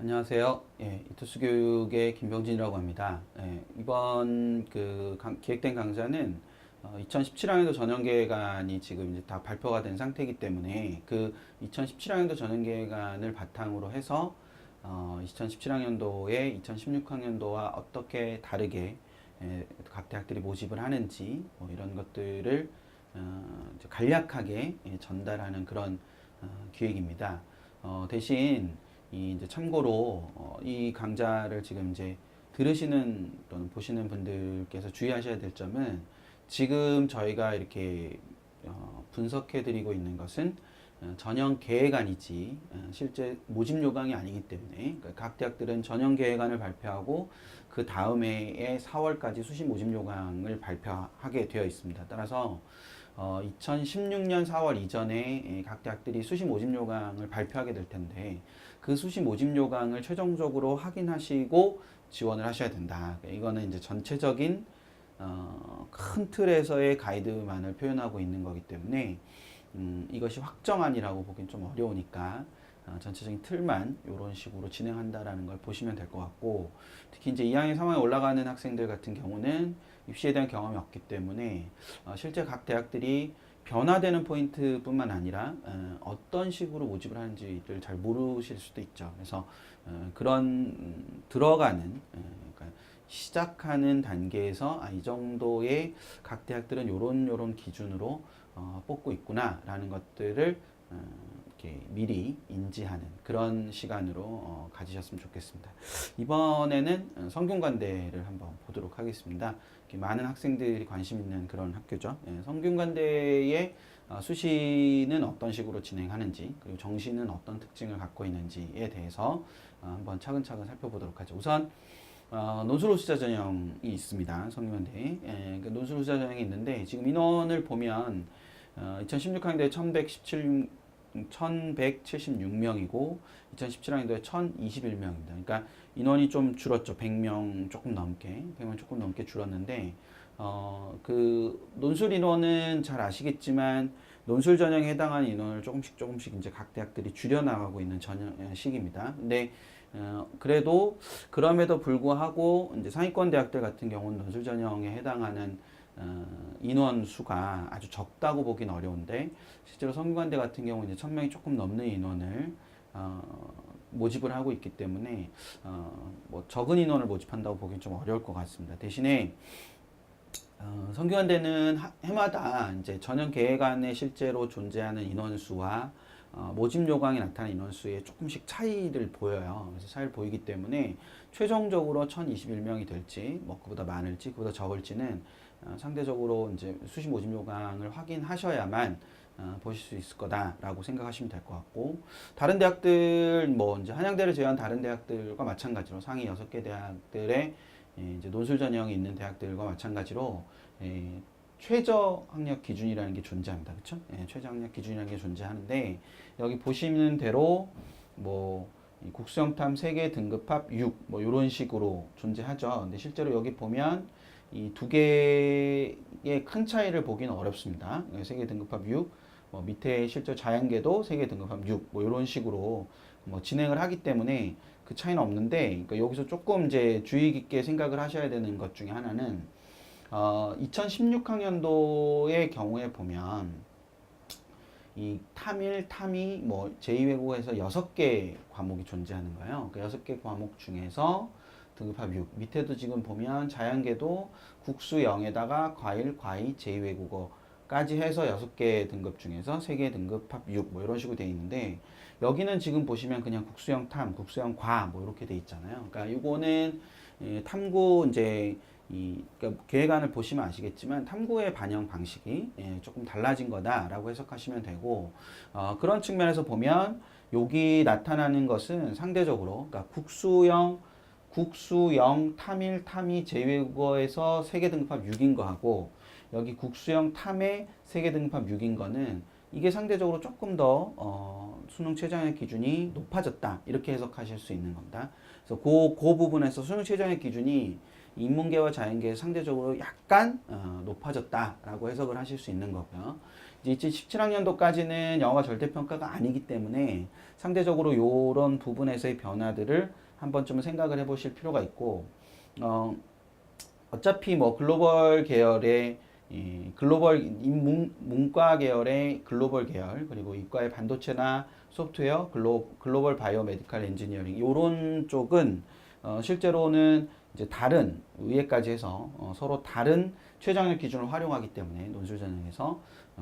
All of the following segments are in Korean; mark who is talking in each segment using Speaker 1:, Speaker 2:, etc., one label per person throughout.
Speaker 1: 안녕하세요. 이투스 교육의 김병진이라고 합니다. 이번 기획된 강좌는 2017학년도 전형계획안이 지금 이제 다 발표가 된 상태이기 때문에 그 2017학년도 전형계획안을 바탕으로 해서 2017학년도에 2016학년도와 어떻게 다르게 각 대학들이 모집을 하는지 뭐 이런 것들을 이제 간략하게 전달하는 그런 기획입니다. 대신 이제 참고로 이 강좌를 지금 이제 들으시는 또는 보시는 분들께서 주의하셔야 될 점은 지금 저희가 이렇게 분석해 드리고 있는 것은 전형 계획안이지 실제 모집 요강이 아니기 때문에 그러니까 각 대학들은 전형 계획안을 발표하고 그 다음해에 4월까지 수시 모집 요강을 발표하게 되어 있습니다. 따라서 2016년 4월 이전에 각 대학들이 수시 모집 요강을 발표하게 될 텐데 그 수시 모집 요강을 최종적으로 확인하시고 지원을 하셔야 된다. 이거는 이제 전체적인 큰 틀에서의 가이드만을 표현하고 있는 거기 때문에 이것이 확정안이라고 보기엔 좀 어려우니까 전체적인 틀만 이런 식으로 진행한다라는 걸 보시면 될 것 같고, 특히 이제 2학년 3학년에 올라가는 학생들 같은 경우는 입시에 대한 경험이 없기 때문에 실제 각 대학들이 변화되는 포인트뿐만 아니라 어떤 식으로 모집을 하는지를 잘 모르실 수도 있죠. 그래서 그런 들어가는 그러니까 시작하는 단계에서 이 정도의 각 대학들은 요런 기준으로 뽑고 있구나라는 것들을 이렇게 미리 인지하는 그런 시간으로 가지셨으면 좋겠습니다. 이번에는 성균관대를 한번 보도록 하겠습니다. 많은 학생들이 관심 있는 그런 학교죠. 성균관대의 수시는 어떤 식으로 진행하는지, 그리고 정시는 어떤 특징을 갖고 있는지에 대해서 한번 차근차근 살펴보도록 하죠. 우선 논술호수자 전형이 있습니다. 성균관대. 논술호수자 전형이 있는데 지금 인원을 보면 2016학년도에 1176명이고 2017학년도에 1021명입니다. 그러니까 인원이 좀 줄었죠. 100명 조금 넘게, 100명 조금 넘게 줄었는데 그 논술 인원은 잘 아시겠지만 논술 전형에 해당하는 인원을 조금씩 이제 각 대학들이 줄여나가고 있는 시기입니다. 근데 그래도 그럼에도 불구하고 이제 상위권 대학들 같은 경우는 논술 전형에 해당하는 인원 수가 아주 적다고 보긴 어려운데 실제로 성균관대 같은 경우는 이제 1000명이 조금 넘는 인원을 모집을 하고 있기 때문에 뭐 적은 인원을 모집한다고 보긴 좀 어려울 것 같습니다. 대신에 성균관대는 해마다 이제 전형 계획안에 실제로 존재하는 인원수와 모집 요강에 나타나는 인원수에 조금씩 차이를 보여요. 그래서 차이를 보이기 때문에 최종적으로 1021명이 될지, 뭐 그보다 많을지, 그보다 적을지는 상대적으로 이제 수시 모집 요강을 확인하셔야만 보실 수 있을 거다라고 생각하시면 될 것 같고, 다른 대학들 뭐 이제 한양대를 제외한 다른 대학들과 마찬가지로 상위 6개 대학들의 이제 논술 전형이 있는 대학들과 마찬가지로 최저 학력 기준이라는 게 존재합니다. 그렇죠? 최저 학력 기준이라는 게 존재하는데 여기 보시는 대로 뭐 국수영탐 세계 등급합 6, 뭐 이런 식으로 존재하죠. 근데 실제로 여기 보면 이 두 개의 큰 차이를 보기는 어렵습니다. 세계 등급합 6, 뭐 밑에 실제 자연계도 세계 등급합 6, 뭐 이런 식으로 뭐 진행을 하기 때문에 그 차이는 없는데, 그러니까 여기서 조금 이제 주의 깊게 생각을 하셔야 되는 것 중에 하나는 2016학년도의 경우에 보면 이 탐일, 탐이 뭐 제2외국어에서 6개 과목이 존재하는 거예요. 그 6개 과목 중에서 등급합 6. 밑에도 지금 보면 자연계도 국수 0에다가 과일, 과이, 제2외국어까지 해서 6개 등급 중에서 3개 등급합 6. 뭐 이런 식으로 돼 있는데 여기는 지금 보시면 그냥 국수형 탐, 국수형 과 뭐 이렇게 돼 있잖아요. 그러니까 이거는 탐구 이제 그러니까 계획안을 보시면 아시겠지만 탐구의 반영 방식이 조금 달라진 거다라고 해석하시면 되고, 그런 측면에서 보면 여기 나타나는 것은 상대적으로 그러니까 국수형 탐일, 탐이 제2외국어에서 세계 등급합 6인 거하고 여기 국수형 탐의 세계 등급합 6인 거는 이게 상대적으로 조금 더 수능 최저학력 기준이 높아졌다 이렇게 해석하실 수 있는 겁니다. 그래서 그 부분에서 수능 최저학력 기준이 인문계와 자연계에 상대적으로 약간 높아졌다라고 해석을 하실 수 있는 거고요. 이제 2017학년도까지는 영어가 절대평가가 아니기 때문에 상대적으로 이런 부분에서의 변화들을 한 번쯤은 생각을 해보실 필요가 있고, 어차피 뭐 글로벌 계열의 문과 계열의 글로벌 계열, 그리고 이과의 반도체나 소프트웨어, 글로벌 바이오 메디컬 엔지니어링 이런 쪽은 실제로는 이제 다른 의예까지 해서 서로 다른 최저학력 기준을 활용하기 때문에 논술 전형에서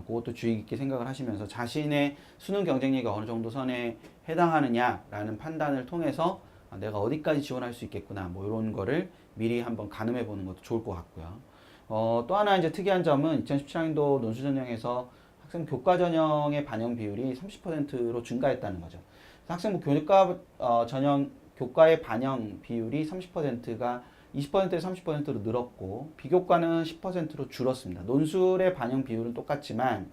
Speaker 1: 그것도 주의 깊게 생각을 하시면서 자신의 수능 경쟁력이 어느 정도 선에 해당하느냐라는 판단을 통해서 내가 어디까지 지원할 수 있겠구나 뭐 이런 거를 미리 한번 가늠해 보는 것도 좋을 것 같고요. 또 하나 이제 특이한 점은 2017학년도 논술 전형에서 학생 교과 전형의 반영 비율이 30%로 증가했다는 거죠. 학생부 교과 전형 교과의 반영 비율이 30%가 20%에서 30%로 늘었고 비교과는 10%로 줄었습니다. 논술의 반영 비율은 똑같지만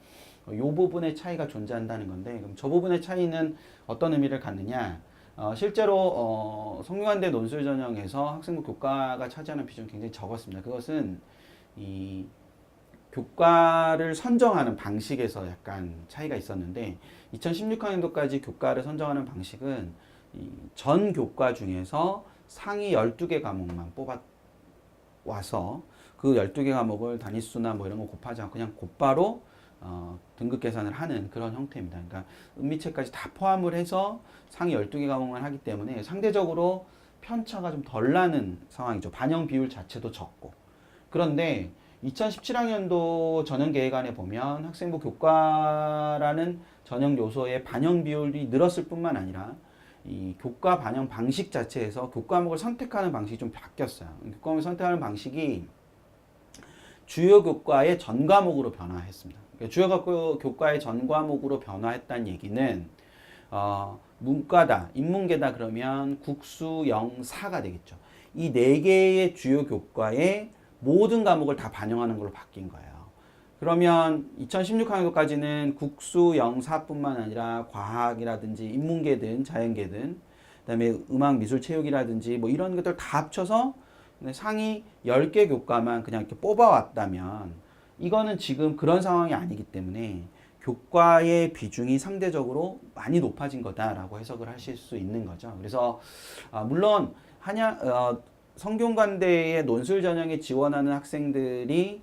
Speaker 1: 이 부분의 차이가 존재한다는 건데, 그럼 저 부분의 차이는 어떤 의미를 갖느냐? 실제로 성균관대 논술 전형에서 학생부 교과가 차지하는 비중이 굉장히 적었습니다. 그것은 이 교과를 선정하는 방식에서 약간 차이가 있었는데 2016학년도까지 교과를 선정하는 방식은 전 교과 중에서 상위 12개 과목만 뽑아와서 그 12개 과목을 단위수나 뭐 이런 거 곱하지 않고 그냥 곧바로 등급 계산을 하는 그런 형태입니다. 그러니까 은미체까지 다 포함을 해서 상위 12개 과목만 하기 때문에 상대적으로 편차가 좀 덜 나는 상황이죠. 반영 비율 자체도 적고. 그런데 2017학년도 전형계획안에 보면 학생부 교과라는 전형 요소의 반영 비율이 늘었을 뿐만 아니라 이 교과 반영 방식 자체에서 교과목을 선택하는 방식이 좀 바뀌었어요. 교과목을 선택하는 방식이 주요 교과의 전 과목으로 변화했습니다. 그러니까 주요 교과의 전 과목으로 변화했다는 얘기는 문과다, 인문계다 그러면 국수, 영, 사가 되겠죠. 이 네 개의 주요 교과의 모든 과목을 다 반영하는 걸로 바뀐 거예요. 그러면 2016학년도까지는 국수, 영사뿐만 아니라 과학이라든지 인문계든 자연계든 그다음에 음악, 미술, 체육이라든지 뭐 이런 것들 다 합쳐서 상위 10개 교과만 그냥 이렇게 뽑아왔다면 이거는 지금 그런 상황이 아니기 때문에 교과의 비중이 상대적으로 많이 높아진 거다라고 해석을 하실 수 있는 거죠. 그래서 물론 성균관대의 논술 전형에 지원하는 학생들이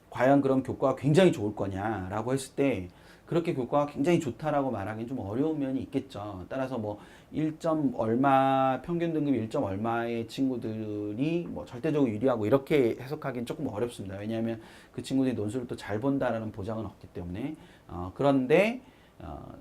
Speaker 1: 과연 그럼 교과가 굉장히 좋을 거냐라고 했을 때 그렇게 교과가 굉장히 좋다라고 말하기는 좀 어려운 면이 있겠죠. 따라서 뭐 1점 얼마 평균 등급 1점 얼마의 친구들이 뭐 절대적으로 유리하고 이렇게 해석하기는 조금 어렵습니다. 왜냐하면 그 친구들이 논술을 또 잘 본다라는 보장은 없기 때문에 그런데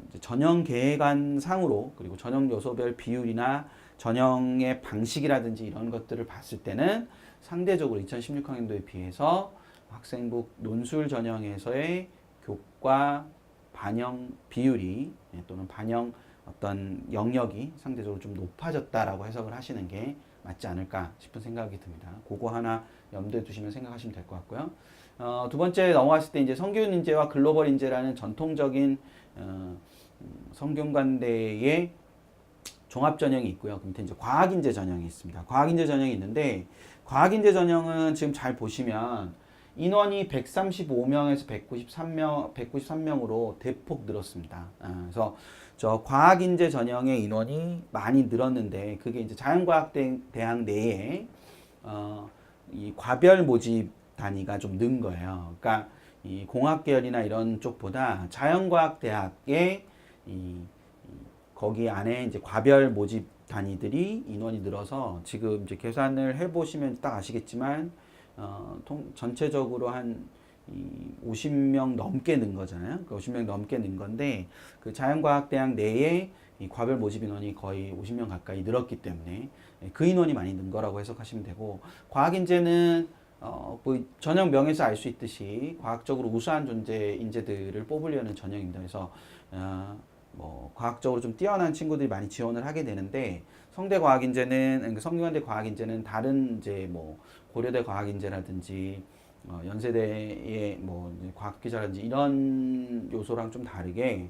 Speaker 1: 이제 전형 계획안 상으로 그리고 전형 요소별 비율이나 전형의 방식이라든지 이런 것들을 봤을 때는 상대적으로 2016학년도에 비해서 학생부 논술 전형에서의 교과 반영 비율이 또는 반영 어떤 영역이 상대적으로 좀 높아졌다라고 해석을 하시는 게 맞지 않을까 싶은 생각이 듭니다. 그거 하나 염두에 두시면 생각하시면 될 것 같고요. 두 번째 넘어갔을 때 이제 성균 인재와 글로벌 인재라는 전통적인 성균관대의 종합 전형이 있고요. 그 밑에 이제 과학 인재 전형이 있습니다. 과학 인재 전형이 있는데 과학 인재 전형은 지금 잘 보시면 인원이 135명에서 193명으로 대폭 늘었습니다. 그래서 저 과학인재 전형의 인원이 많이 늘었는데 그게 이제 자연과학대학 내에 이 과별 모집 단위가 좀 는 거예요. 그러니까 이 공학 계열이나 이런 쪽보다 자연과학대학의 거기 안에 이제 과별 모집 단위들이 인원이 늘어서 지금 이제 계산을 해보시면 딱 아시겠지만 전체적으로 한 50명 넘게 는 거잖아요. 그 50명 넘게 는 건데 그 자연과학대학 내에 이 과별 모집 인원이 거의 50명 가까이 늘었기 때문에 그 인원이 많이 는 거라고 해석하시면 되고 과학인재는 뭐 전형명에서 알 수 있듯이 과학적으로 우수한 존재 인재들을 뽑으려는 전형입니다. 그래서 뭐 과학적으로 좀 뛰어난 친구들이 많이 지원을 하게 되는데 성대 과학인재는 성균관대 과학인재는 다른 이제 뭐 고려대 과학인재라든지 연세대의 뭐 과학기자라든지 이런 요소랑 좀 다르게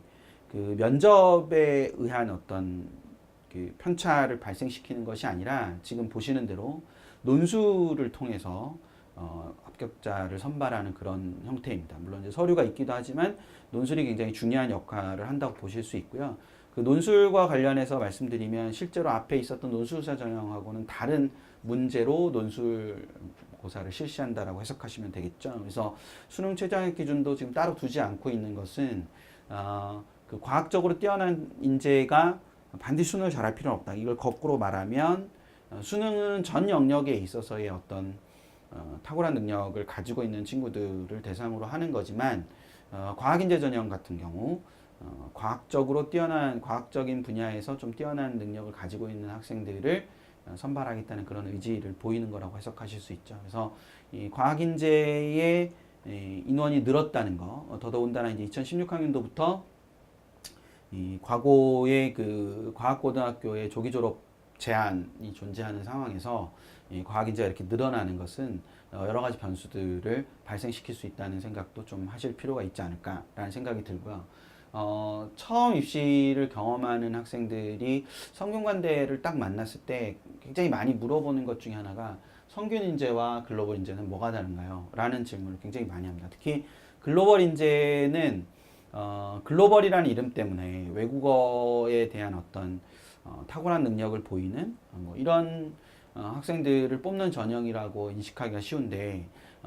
Speaker 1: 그 면접에 의한 어떤 그 편차를 발생시키는 것이 아니라 지금 보시는 대로 논술을 통해서 합격자를 선발하는 그런 형태입니다. 물론 이제 서류가 있기도 하지만 논술이 굉장히 중요한 역할을 한다고 보실 수 있고요. 그 논술과 관련해서 말씀드리면 실제로 앞에 있었던 논술사 전형하고는 다른 문제로 논술 고사를 실시한다라고 해석하시면 되겠죠. 그래서 수능 최저학력 기준도 지금 따로 두지 않고 있는 것은 그 과학적으로 뛰어난 인재가 반드시 수능을 잘할 필요는 없다. 이걸 거꾸로 말하면 수능은 전 영역에 있어서의 어떤 탁월한 능력을 가지고 있는 친구들을 대상으로 하는 거지만 과학인재 전형 같은 경우 과학적으로 뛰어난 과학적인 분야에서 좀 뛰어난 능력을 가지고 있는 학생들을 선발하겠다는 그런 의지를 보이는 거라고 해석하실 수 있죠. 그래서 이 과학인재의 인원이 늘었다는 거, 더더군다나 이제 2016학년도부터 이 과거의 그 과학고등학교의 조기 졸업 제한이 존재하는 상황에서 이 과학인재가 이렇게 늘어나는 것은 여러 가지 변수들을 발생시킬 수 있다는 생각도 좀 하실 필요가 있지 않을까라는 생각이 들고요. 처음 입시를 경험하는 학생들이 성균관대를 딱 만났을 때 굉장히 많이 물어보는 것 중에 하나가 성균 인재와 글로벌 인재는 뭐가 다른가요? 라는 질문을 굉장히 많이 합니다. 특히 글로벌 인재는 글로벌이라는 이름 때문에 외국어에 대한 어떤 탁월한 능력을 보이는 뭐 이런 학생들을 뽑는 전형이라고 인식하기가 쉬운데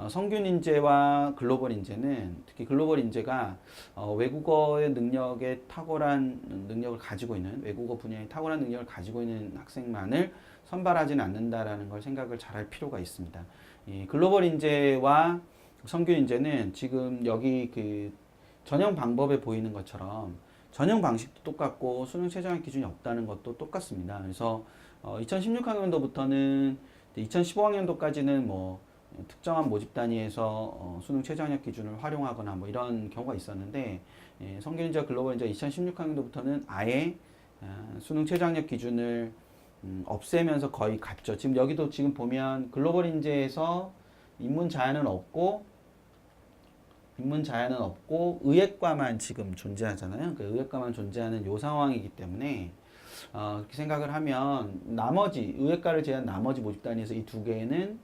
Speaker 1: 성균 인재와 글로벌 인재는 특히 글로벌 인재가 외국어의 능력에 탁월한 능력을 가지고 있는 외국어 분야에 탁월한 능력을 가지고 있는 학생만을 선발하지는 않는다라는 걸 생각을 잘 할 필요가 있습니다. 이 글로벌 인재와 성균 인재는 지금 여기 그 전형 방법에 보이는 것처럼 전형 방식도 똑같고 수능 최저학력 기준이 없다는 것도 똑같습니다. 그래서 2016학년도부터는 2015학년도까지는 뭐 특정한 모집 단위에서 수능 최저학력 기준을 활용하거나 뭐 이런 경우가 있었는데 성균인재와 글로벌 인재 2016학년도부터는 아예 수능 최저학력 기준을 없애면서 거의 같죠. 지금 여기도 지금 보면 글로벌 인재에서 인문 자연은 없고 의예과만 지금 존재하잖아요. 그 의예과만 존재하는 요 상황이기 때문에 그렇게 생각을 하면 나머지 의예과를 제외한 나머지 모집 단위에서 이 두 개는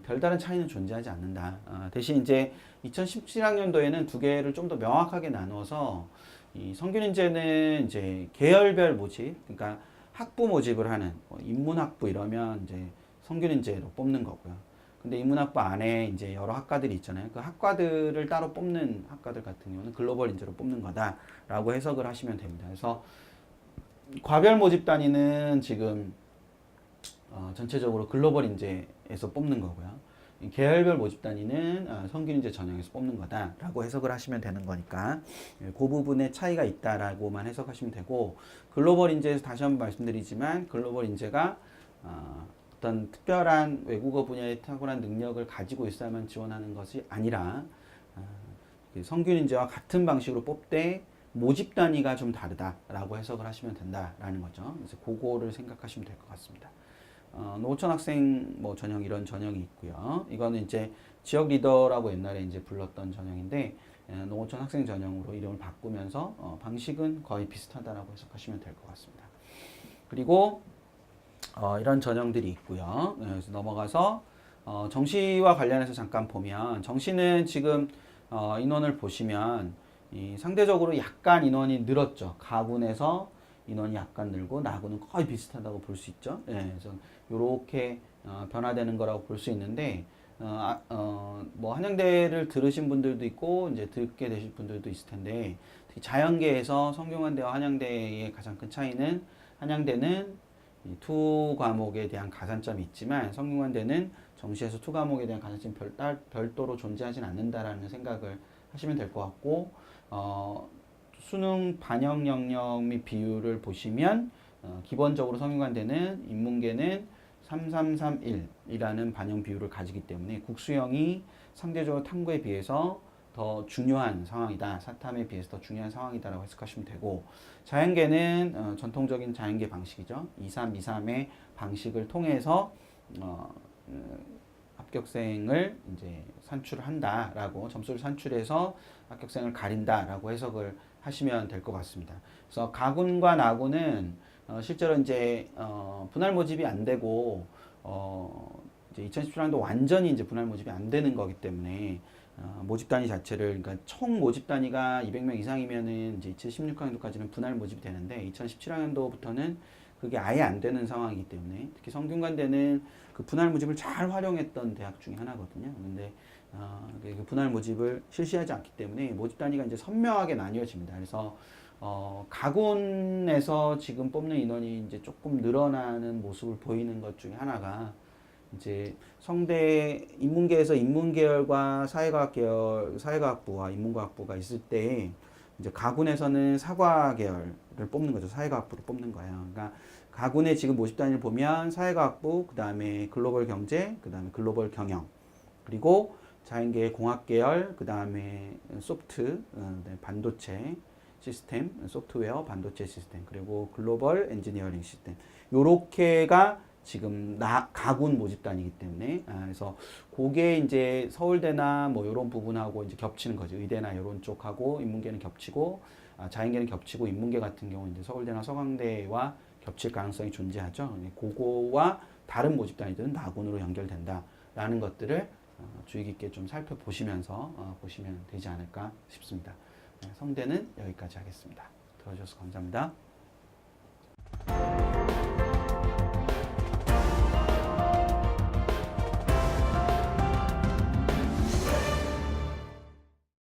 Speaker 1: 별다른 차이는 존재하지 않는다. 대신 이제 2017학년도에는 두 개를 좀 더 명확하게 나누어서 이 성균인재는 이제 계열별 모집, 그러니까 학부 모집을 하는 인문학부 이러면 이제 성균인재로 뽑는 거고요. 근데 인문학부 안에 이제 여러 학과들이 있잖아요. 그 학과들을 따로 뽑는 학과들 같은 경우는 글로벌 인재로 뽑는 거다라고 해석을 하시면 됩니다. 그래서 과별 모집 단위는 지금 전체적으로 글로벌 인재에서 뽑는 거고요. 계열별 모집 단위는 성균 인재 전형에서 뽑는 거다라고 해석을 하시면 되는 거니까 그 부분에 차이가 있다라고만 해석하시면 되고 글로벌 인재에서 다시 한번 말씀드리지만 글로벌 인재가 어떤 특별한 외국어 분야의 탁월한 능력을 가지고 있어야만 지원하는 것이 아니라 성균 인재와 같은 방식으로 뽑되 모집 단위가 좀 다르다라고 해석을 하시면 된다라는 거죠. 그래서 그거를 생각하시면 될 것 같습니다. 노천 학생 뭐 전형 이런 전형이 있고요. 이거는 이제 지역 리더라고 옛날에 이제 불렀던 전형인데 노천 학생 전형으로 이름을 바꾸면서 방식은 거의 비슷하다라고 해석하시면 될 것 같습니다. 그리고 이런 전형들이 있고요. 그래서 넘어가서 정시와 관련해서 잠깐 보면 정시는 지금 인원을 보시면 상대적으로 약간 인원이 늘었죠. 가군에서 인원이 약간 늘고 나군은 거의 비슷하다고 볼 수 있죠. 그래서 이렇게 변화되는 거라고 볼 수 있는데 뭐 한양대를 들으신 분들도 있고 이제 듣게 되실 분들도 있을 텐데 특히 자연계에서 성균관대와 한양대의 가장 큰 차이는 한양대는 투 과목에 대한 가산점이 있지만 성균관대는 정시에서 투 과목에 대한 가산점이 별도로 존재하진 않는다라는 생각을 하시면 될 것 같고 수능 반영 영역 및 비율을 보시면 기본적으로 성균관대는 인문계는 3331이라는 반영 비율을 가지기 때문에 국수형이 상대적으로 탐구에 비해서 더 중요한 상황이다. 사탐에 비해서 더 중요한 상황이다라고 해석하시면 되고 자연계는 전통적인 자연계 방식이죠. 2323의 방식을 통해서 합격생을 이제 산출을 한다라고 점수를 산출해서 합격생을 가린다라고 해석을 하시면 될 것 같습니다. 그래서 가군과 나군은 실제로 이제 분할 모집이 안 되고 이제 2017학년도 완전히 이제 분할 모집이 안 되는 거기 때문에 모집 단위 자체를 그러니까 총 모집 단위가 200명 이상이면은 이제 2016학년도까지는 분할 모집이 되는데 2017학년도부터는 그게 아예 안 되는 상황이기 때문에 특히 성균관대는 그 분할 모집을 잘 활용했던 대학 중에 하나거든요. 근데 그 분할 모집을 실시하지 않기 때문에 모집 단위가 이제 선명하게 나뉘어집니다. 그래서 가군에서 지금 뽑는 인원이 이제 조금 늘어나는 모습을 보이는 것 중에 하나가 이제 성대 인문계에서 인문계열과 사회과학부와 인문과학부가 있을 때 이제 가군에서는 사과 계열을 뽑는 거죠. 사회과학부를 뽑는 거예요. 그러니까 가군의 지금 모집 단위를 보면 사회과학부, 그 다음에 글로벌 경제, 그 다음에 글로벌 경영, 그리고 자연계의 공학 계열, 그 다음에 소프트, 반도체 시스템, 소프트웨어, 반도체 시스템, 그리고 글로벌 엔지니어링 시스템. 요렇게가 지금 가군 모집 단위이기 때문에 그래서 그게 이제 서울대나 뭐 이런 부분하고 이제 겹치는 거죠. 의대나 이런 쪽하고 인문계는 겹치고 자연계는 겹치고 인문계 같은 경우는 이제 서울대나 서강대와 겹칠 가능성이 존재하죠. 그거와 다른 모집 단위들은 나군으로 연결된다라는 것들을 주의 깊게 좀 살펴보시면서 보시면 되지 않을까 싶습니다. 성대는 여기까지 하겠습니다. 들어주셔서 감사합니다.